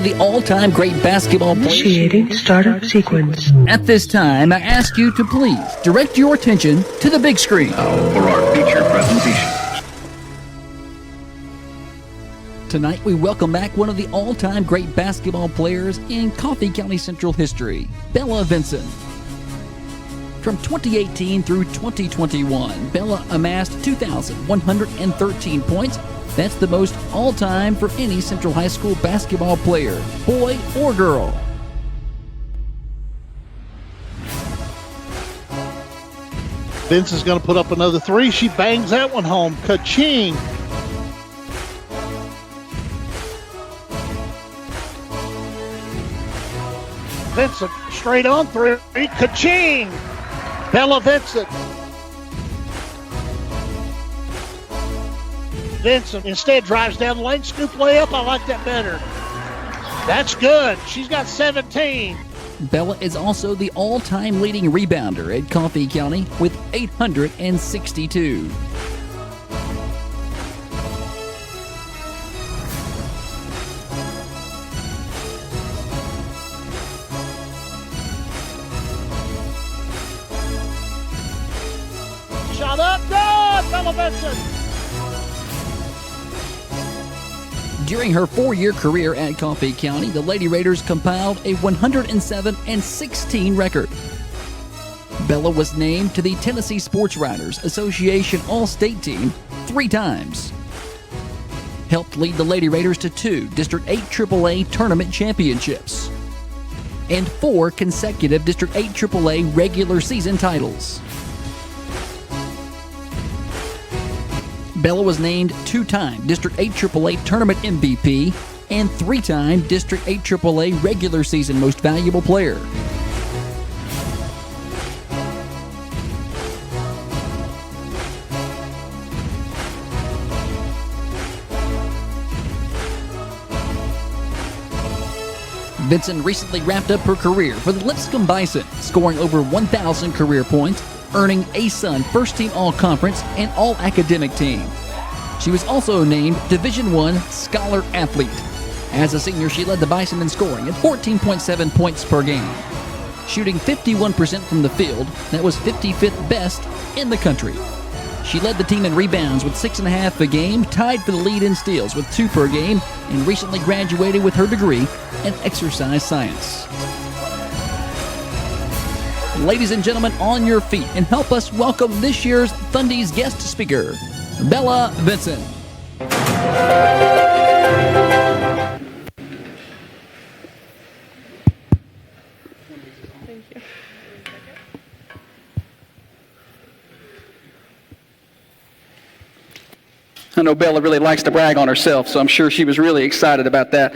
The all-time great basketball player. Initiating startup sequence. At this time, I ask you to please direct your attention to the big screen. Now for our feature presentation. Tonight, we welcome back one of the all-time great basketball players in Coffee County Central history, Bella Vinson. From 2018 through 2021, Bella amassed 2,113 points. That's the most all-time for any Central High School basketball player, boy or girl. Vinson's going to put up another three. She bangs that one home. Ka-ching! Vinson straight on three. Ka-ching! Bella Vinson. Vinson instead drives down the lane, scoop layup. I like that better. That's good. She's got 17. Bella is also the all-time leading rebounder at Coffee County with 862. Shot up, good! Bella Vinson. During her 4-year career at Coffee County, the Lady Raiders compiled a 107-16 record. Bella was named to the Tennessee Sports Writers Association All-State Team 3 times. Helped lead the Lady Raiders to 2 District 8 AAA tournament championships and 4 consecutive District 8 AAA regular season titles. Bella was named 2-time District 8 AAA Tournament MVP and 3-time District 8 AAA regular season Most Valuable Player. Vinson recently wrapped up her career for the Lipscomb Bison, scoring over 1,000 career points, earning ASUN First Team All-Conference and All-Academic Team. She was also named Division I Scholar Athlete. As a senior, she led the Bison in scoring at 14.7 points per game. Shooting 51% from the field, that was 55th best in the country. She led the team in rebounds with 6.5 a game, tied for the lead in steals with 2 per game, and recently graduated with her degree in exercise science. Ladies and gentlemen, on your feet and help us welcome this year's Thundies guest speaker, Bella Vinson. Thank you. I know Bella really likes to brag on herself, so I'm sure she was really excited about that.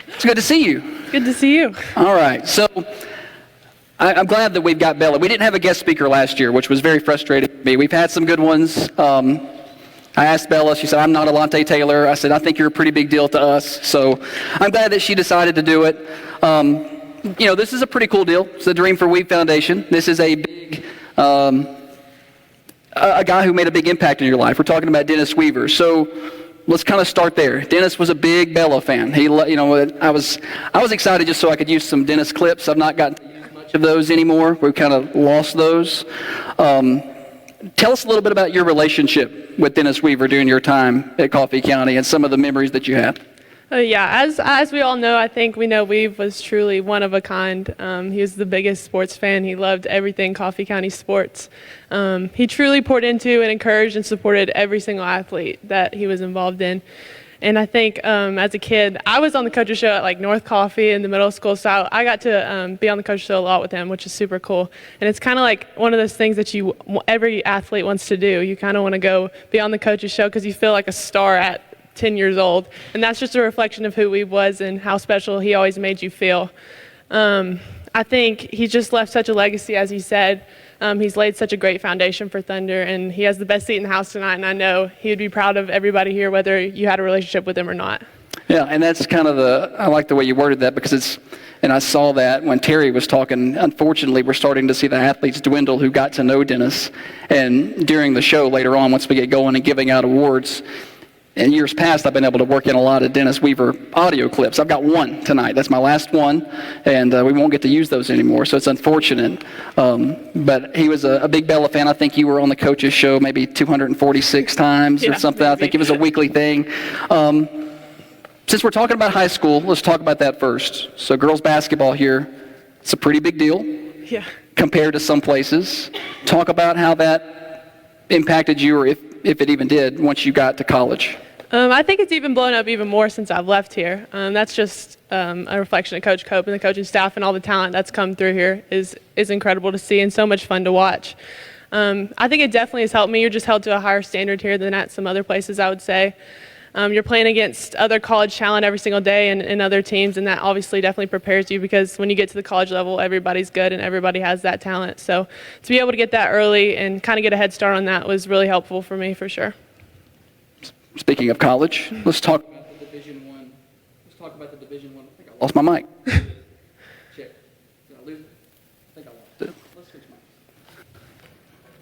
It's good to see you. Good to see you. All right, so I'm glad that we've got Bella. We didn't have a guest speaker last year, which was very frustrating for me. We've had some good ones. I asked Bella, she said, I'm not Alante Taylor. I said, I think you're a pretty big deal to us. So I'm glad that she decided to do it. This is a pretty cool deal. It's the Dream for Weave Foundation. This is a big, a guy who made a big impact in your life. We're talking about Dennis Weaver. So let's kind of start there. Dennis was a big Bella fan. I was excited just so I could use some Dennis clips. I've not gotten much of those anymore. We've kind of lost those. Tell us a little bit about your relationship with Dennis Weaver during your time at Coffee County and some of the memories that you have. As we all know, I think we know Weave was truly one of a kind. He was the biggest sports fan. He loved everything Coffee County sports. He truly poured into and encouraged and supported every single athlete that he was involved in. And I think as a kid, I was on the coach's show at North Coffee in the middle school, so I got to be on the coach's show a lot with him, which is super cool. And it's kind of like one of those things that every athlete wants to do. You kind of want to go be on the coach's show because you feel like a star at 10 years old. And that's just a reflection of who he was and how special he always made you feel. I think he just left such a legacy, as he said. He's laid such a great foundation for Thunder, and he has the best seat in the house tonight, and I know he would be proud of everybody here, whether you had a relationship with him or not. Yeah, and that's kind of I like the way you worded that, because and I saw that when Terry was talking. Unfortunately, we're starting to see the athletes dwindle who got to know Dennis, and during the show later on, once we get going and giving out awards, in years past, I've been able to work in a lot of Dennis Weaver audio clips. I've got one tonight. That's my last one, and we won't get to use those anymore, so it's unfortunate. But he was a big Bella fan. I think you were on the coach's show maybe 246 times or something. Maybe. I think it was a weekly thing. Since we're talking about high school, let's talk about that first. So girls basketball here, it's a pretty big deal compared to some places. Talk about how that impacted you, or if it even did, once you got to college. I think it's even blown up even more since I've left here. That's just a reflection of Coach Cope and the coaching staff, and all the talent that's come through here is incredible to see and so much fun to watch. I think it definitely has helped me. You're just held to a higher standard here than at some other places, I would say. You're playing against other college talent every single day and other teams, and that obviously definitely prepares you, because when you get to the college level, everybody's good and everybody has that talent. So to be able to get that early and kind of get a head start on that was really helpful for me, for sure. Speaking of college, let's talk about the Division I. Let's talk about the Division I. I think I lost my mic. Check. Did I lose it? I think I lost it. Let's switch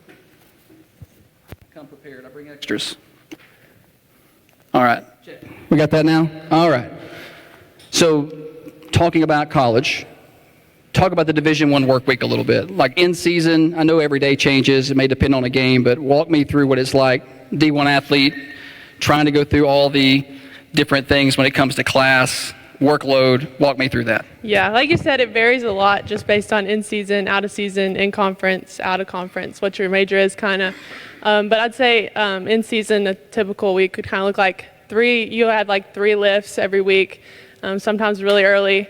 mics. Come prepared. I bring extras. All right. We got that now? All right. So, talking about college, talk about the Division I work week a little bit. Like in season, I know every day changes. It may depend on a game, but walk me through what it's like, D1 athlete, trying to go through all the different things when it comes to class, workload. Walk me through that. Yeah, like you said, it varies a lot just based on in season, out of season, in conference, out of conference, what your major is kind of. But I'd say in season, a typical week could kind of look like you had like 3 lifts every week, sometimes really early.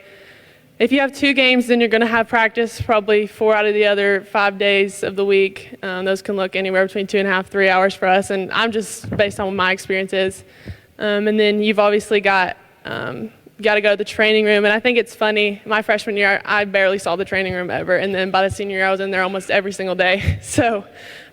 If you have 2 games, then you're going to have practice probably 4 out of the other 5 days of the week. Those can look anywhere between 2.5, 3 hours for us, and I'm just based on what my experience is. And then you've obviously got to go to the training room, and I think it's funny, my freshman year, I barely saw the training room ever, and then by the senior year, I was in there almost every single day. So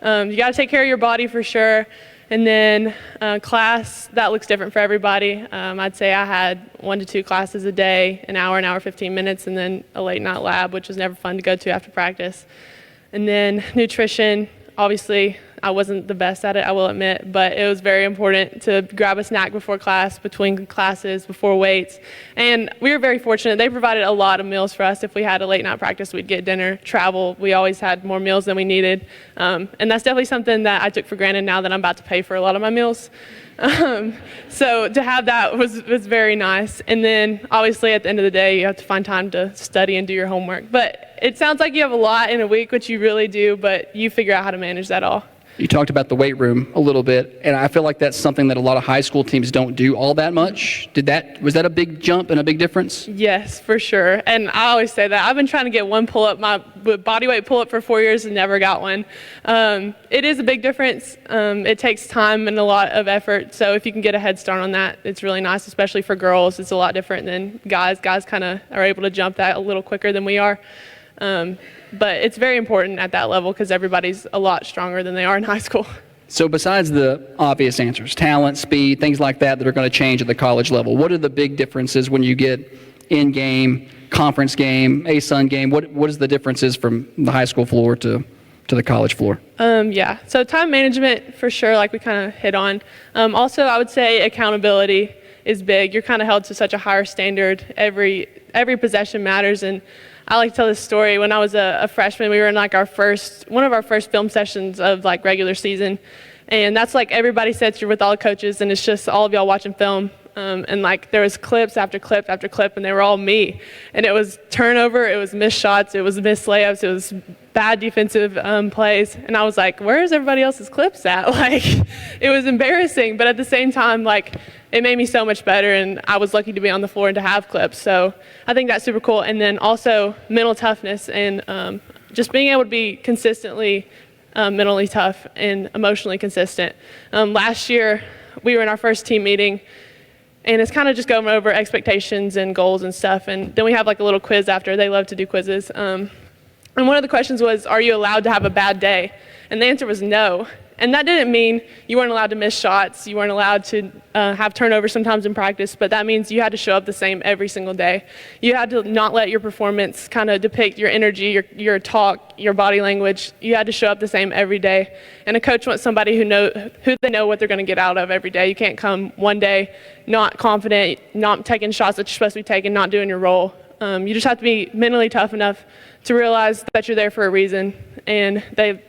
you got to take care of your body for sure. And then class, that looks different for everybody. I'd say I had 1 to 2 classes a day, an hour, 15 minutes, and then a late night lab, which was never fun to go to after practice. And then nutrition, obviously, I wasn't the best at it, I will admit, but it was very important to grab a snack before class, between classes, before weights. And we were very fortunate. They provided a lot of meals for us. If we had a late night practice, we'd get dinner, travel. We always had more meals than we needed. And that's definitely something that I took for granted now that I'm about to pay for a lot of my meals. So to have that was very nice. And then obviously at the end of the day, you have to find time to study and do your homework. But it sounds like you have a lot in a week, which you really do, but you figure out how to manage that all. You talked about the weight room a little bit, and I feel like that's something that a lot of high school teams don't do all that much. Was that a big jump and a big difference? Yes, for sure. And I always say that. I've been trying to get one pull-up, my body weight pull-up for 4 years and never got one. It is a big difference. It takes time and a lot of effort, so if you can get a head start on that, it's really nice, especially for girls. It's a lot different than guys. Guys kind of are able to jump that a little quicker than we are. But it's very important at that level because everybody's a lot stronger than they are in high school. So besides the obvious answers, talent, speed, things like that are going to change at the college level, what are the big differences when you get in-game, conference game, ASUN game? What is the differences from the high school floor to the college floor? So time management for sure, like we kind of hit on. Also, I would say accountability is big. You're kind of held to such a higher standard. Every possession matters, and I like to tell this story. When I was a freshman, we were in like one of our first film sessions of like regular season, and that's like everybody sits, you're with all the coaches, and it's just all of y'all watching film. And like there was clips after clip after clip, and they were all me. And it was turnover, it was missed shots, it was missed layups, it was bad defensive plays. And I was like, where's everybody else's clips at? Like, it was embarrassing, but at the same time, like, it made me so much better, and I was lucky to be on the floor and to have clips. So I think that's super cool. And then also mental toughness and just being able to be consistently mentally tough and emotionally consistent. Last year, we were in our first team meeting, and it's kind of just going over expectations and goals and stuff. And then we have like a little quiz after. They love to do quizzes. And one of the questions was, are you allowed to have a bad day? And the answer was no. And that didn't mean you weren't allowed to miss shots, you weren't allowed to have turnovers sometimes in practice, but that means you had to show up the same every single day. You had to not let your performance kind of depict your energy, your talk, your body language. You had to show up the same every day. And a coach wants somebody who they know what they're going to get out of every day. You can't come one day not confident, not taking shots that you're supposed to be taking, not doing your role. You just have to be mentally tough enough to realize that you're there for a reason, and they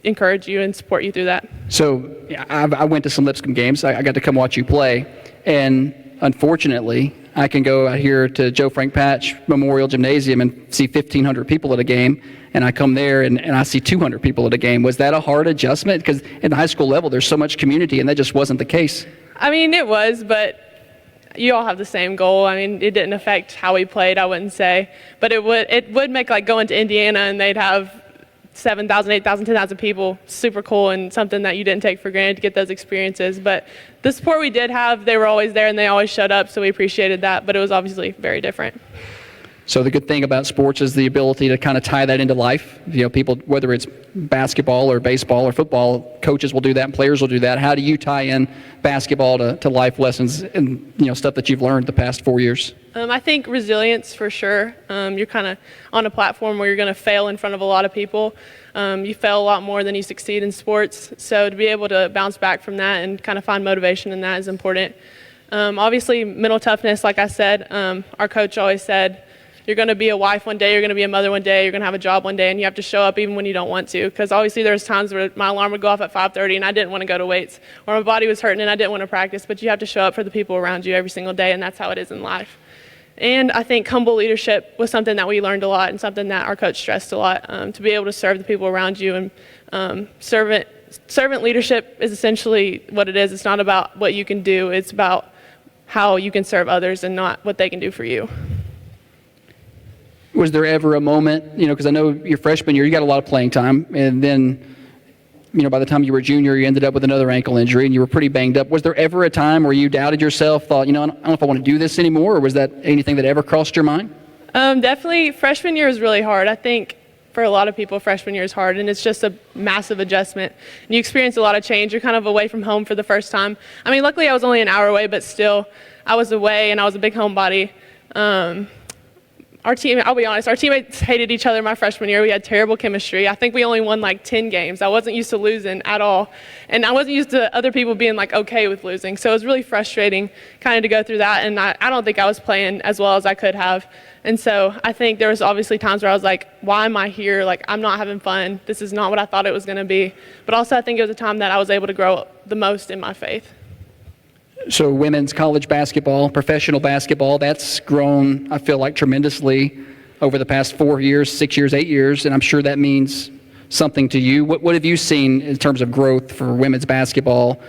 encourage you and support you through that. So I went to some Lipscomb games. I got to come watch you play, and unfortunately, I can go out here to Joe Frank Patch Memorial Gymnasium and see 1,500 people at a game, and I come there and I see 200 people at a game. Was that a hard adjustment? Because at the high school level, there's so much community, and that just wasn't the case. I mean, it was, but you all have the same goal. I mean, it didn't affect how we played, I wouldn't say, but it would make like going to Indiana and they'd have 7,000, 8,000, 10,000 people, super cool, and something that you didn't take for granted to get those experiences. But the support we did have, they were always there and they always showed up, so we appreciated that, but it was obviously very different. So the good thing about sports is the ability to kind of tie that into life. You know, people, whether it's basketball or baseball or football, coaches will do that and players will do that. How do you tie in basketball to life lessons and, you know, stuff that you've learned the past 4 years? I think resilience for sure. You're kind of on a platform where you're going to fail in front of a lot of people. You fail a lot more than you succeed in sports. So to be able to bounce back from that and kind of find motivation in that is important. Obviously, mental toughness, like I said, our coach always said, you're going to be a wife one day, you're going to be a mother one day, you're going to have a job one day, and you have to show up even when you don't want to. Because obviously there's times where my alarm would go off at 5:30 and I didn't want to go to weights, or my body was hurting and I didn't want to practice, but you have to show up for the people around you every single day, and that's how it is in life. And I think humble leadership was something that we learned a lot and something that our coach stressed a lot, to be able to serve the people around you. And servant leadership is essentially what it is. It's not about what you can do, it's about how you can serve others and not what they can do for you. Was there ever a moment, you know, because I know your freshman year, you got a lot of playing time, and then, you know, by the time you were a junior, you ended up with another ankle injury, and you were pretty banged up. Was there ever a time where you doubted yourself, thought, you know, I don't know if I want to do this anymore, or was that anything that ever crossed your mind? Definitely, freshman year is really hard. I think for a lot of people, freshman year is hard, and it's just a massive adjustment. And you experience a lot of change. You're kind of away from home for the first time. I mean, luckily I was only an hour away, but still, I was away, and I was a big homebody. I'll be honest, our teammates hated each other my freshman year. We had terrible chemistry. I think we only won like 10 games. I wasn't used to losing at all. And I wasn't used to other people being like okay with losing. So it was really frustrating kind of to go through that. And I don't think I was playing as well as I could have. And so I think there was obviously times where I was like, why am I here? Like, I'm not having fun. This is not what I thought it was going to be. But also I think it was a time that I was able to grow the most in my faith. So women's college basketball, professional basketball, that's grown, I feel like, tremendously over the past 4 years, 6 years, 8 years, and I'm sure that means something to you. What have you seen in terms of growth for women's basketball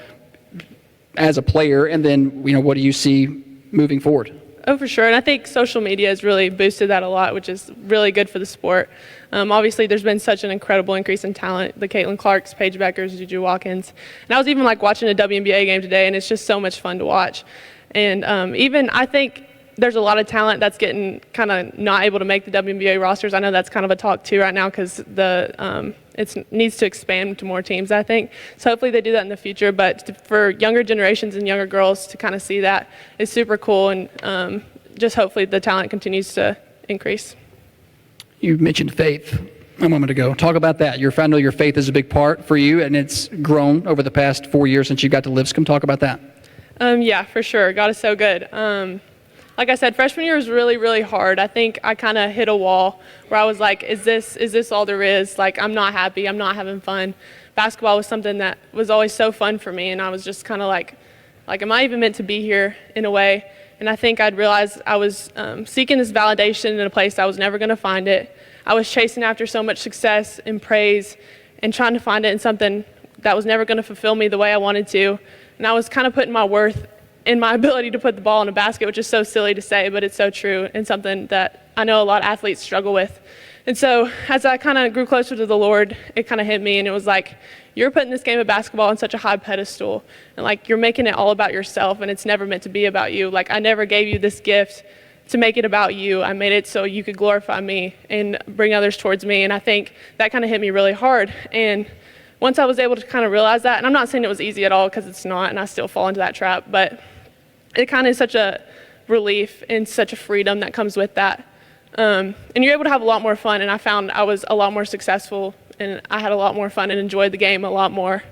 as a player, and then, you know, what do you see moving forward? Oh, for sure. And I think social media has really boosted that a lot, which is really good for the sport. Obviously, there's been such an incredible increase in talent. The Caitlin Clarks, Paige Beckers, Juju Watkins. And I was even like watching a WNBA game today, and it's just so much fun to watch. And even I think there's a lot of talent that's getting kind of not able to make the WNBA rosters. I know that's kind of a talk too right now because it needs to expand to more teams, I think. So hopefully they do that in the future. But for younger generations and younger girls to kind of see that is super cool, and just hopefully the talent continues to increase. You mentioned faith a moment ago. Talk about that. I know your faith is a big part for you, and it's grown over the past 4 years since you got to Lipscomb. Talk about that. Yeah, for sure. God is so good. Like I said, freshman year was really, really hard. I think I kind of hit a wall where I was like, is this all there is? Like, I'm not happy. I'm not having fun. Basketball was something that was always so fun for me, and I was just kind of like, am I even meant to be here in a way? And I think I'd realized I was seeking this validation in a place I was never going to find it. I was chasing after so much success and praise and trying to find it in something that was never going to fulfill me the way I wanted to. And I was kind of putting my worth in my ability to put the ball in a basket, which is so silly to say, but it's so true and something that I know a lot of athletes struggle with. And so as I kind of grew closer to the Lord, it kind of hit me, and it was like, you're putting this game of basketball on such a high pedestal, and like you're making it all about yourself, and it's never meant to be about you. Like, I never gave you this gift to make it about you. I made it so you could glorify me and bring others towards me. And I think that kind of hit me really hard. And once I was able to kind of realize that, and I'm not saying it was easy at all because it's not, and I still fall into that trap, but it kind of is such a relief and such a freedom that comes with that. And you're able to have a lot more fun, and I found I was a lot more successful, and I had a lot more fun and enjoyed the game a lot more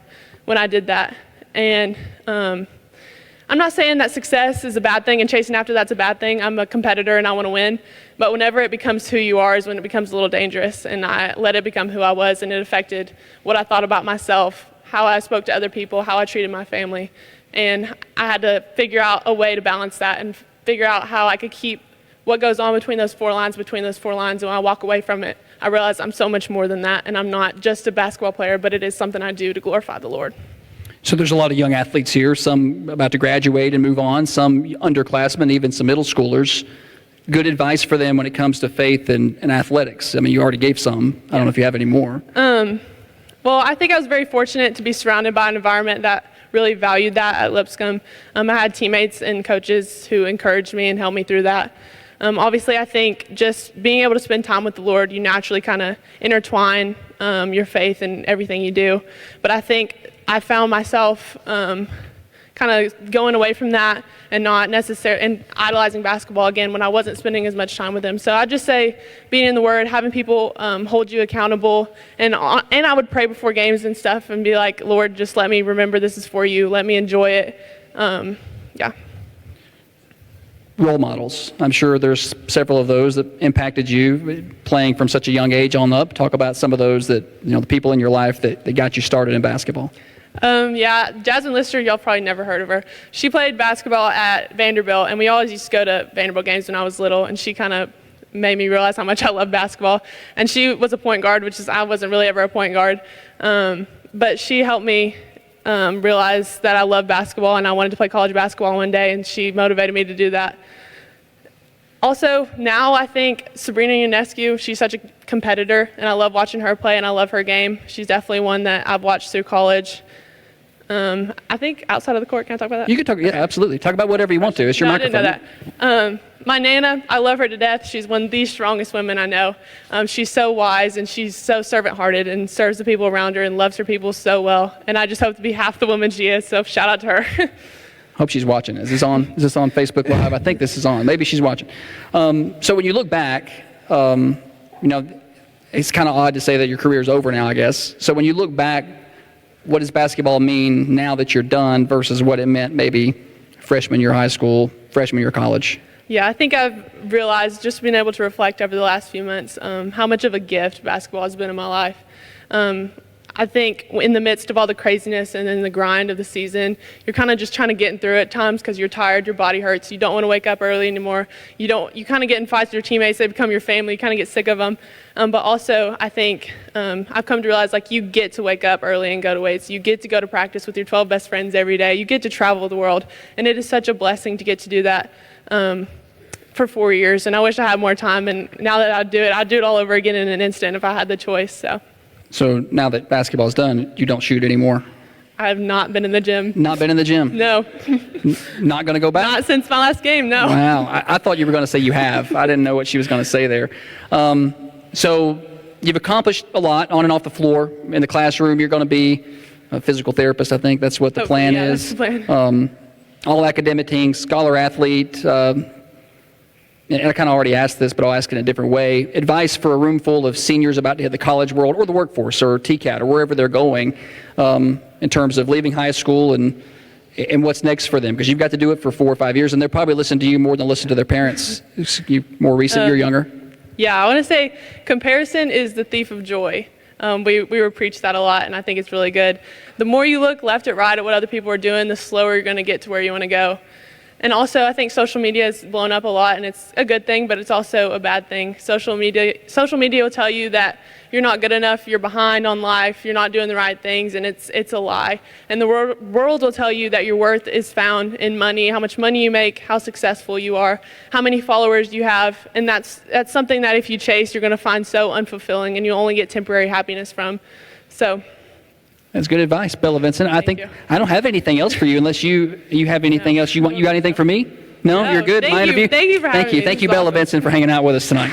when I did that. And I'm not saying that success is a bad thing and chasing after that's a bad thing. I'm a competitor and I want to win. But whenever it becomes who you are is when it becomes a little dangerous. And I let it become who I was, and it affected what I thought about myself, how I spoke to other people, how I treated my family. And I had to figure out a way to balance that and figure out how I could keep what goes on between those four lines. And when I walk away from it, I realize I'm so much more than that. And I'm not just a basketball player, but it is something I do to glorify the Lord. So there's a lot of young athletes here, some about to graduate and move on, some underclassmen, even some middle schoolers. Good advice for them when it comes to faith and athletics. I mean, you already gave some. I don't know if you have any more. Well, I think I was very fortunate to be surrounded by an environment that really valued that at Lipscomb. I had teammates and coaches who encouraged me and helped me through that. Obviously, I think just being able to spend time with the Lord, you naturally kind of intertwine your faith in everything you do. But I think I found myself kind of going away from that and not necessarily and idolizing basketball again when I wasn't spending as much time with him. So I'd just say being in the Word, having people hold you accountable, and I would pray before games and stuff and be like, Lord, just let me remember this is for you. Let me enjoy it. Yeah. Role models. I'm sure there's several of those that impacted you playing from such a young age on up. Talk about some of those that, the people in your life that got you started in basketball. Yeah, Jasmine Lister, y'all probably never heard of her. She played basketball at Vanderbilt, and we always used to go to Vanderbilt games when I was little, and she kind of made me realize how much I love basketball. And she was a point guard, which is I wasn't really ever a point guard. But she helped me realize that I love basketball, and I wanted to play college basketball one day, and she motivated me to do that. Also, now I think Sabrina Ionescu, she's such a competitor, and I love watching her play, and I love her game. She's definitely one that I've watched through college. I think outside of the court, can I talk about that? You can talk, yeah, absolutely. Talk about whatever you want to. It's your microphone. I didn't know that. My Nana, I love her to death. She's one of the strongest women I know. She's so wise, and she's so servant-hearted and serves the people around her and loves her people so well. And I just hope to be half the woman she is, so shout out to her. Hope she's watching. Is this on Facebook Live? I think this is on. Maybe she's watching. So when you look back, it's kind of odd to say that your career is over now, I guess. So when you look back, what does basketball mean now that you're done versus what it meant maybe freshman year high school, freshman year college? Yeah, I think I've realized, just being able to reflect over the last few months, how much of a gift basketball has been in my life. I think in the midst of all the craziness and in the grind of the season, you're kind of just trying to get through it at times because you're tired, your body hurts, you don't want to wake up early anymore. You kind of get in fights with your teammates, they become your family, you kind of get sick of them. But also, I think I've come to realize, you get to wake up early and go to weights. You get to go to practice with your 12 best friends every day. You get to travel the world. And it is such a blessing to get to do that for 4 years. And I wish I had more time. And now that I'd do it all over again in an instant if I had the choice. So now that basketball's done, you don't shoot anymore? I have not been in the gym. Not been in the gym? No. Not going to go back? Not since my last game, no. Wow. I thought you were going to say you have. I didn't know what she was going to say there. So you've accomplished a lot on and off the floor. In the classroom, you're going to be a physical therapist, I think. That's what the plan is. That's the plan. All academic teams, scholar athlete. And I kind of already asked this, but I'll ask it in a different way. Advice for a room full of seniors about to hit the college world or the workforce or TCAT or wherever they're going in terms of leaving high school and what's next for them. Because you've got to do it for 4 or 5 years, and they'll probably listen to you more than listen to their parents. You more recent, you're younger. Yeah, I want to say comparison is the thief of joy. We were preached that a lot, and I think it's really good. The more you look left and right at what other people are doing, the slower you're going to get to where you want to go. And also, I think social media has blown up a lot, and it's a good thing, but it's also a bad thing. Social media will tell you that you're not good enough, you're behind on life, you're not doing the right things, and it's a lie. And the world will tell you that your worth is found in money, how much money you make, how successful you are, how many followers you have, and that's something that if you chase, you're going to find so unfulfilling, and you'll only get temporary happiness from. So. That's good advice, Bella Vinson. I think you. I don't have anything else for you unless you have anything else you want. You got anything for me? No, you're good. Thank you. Thank you for having me. Thank you, Bella Vinson, for hanging out with us tonight.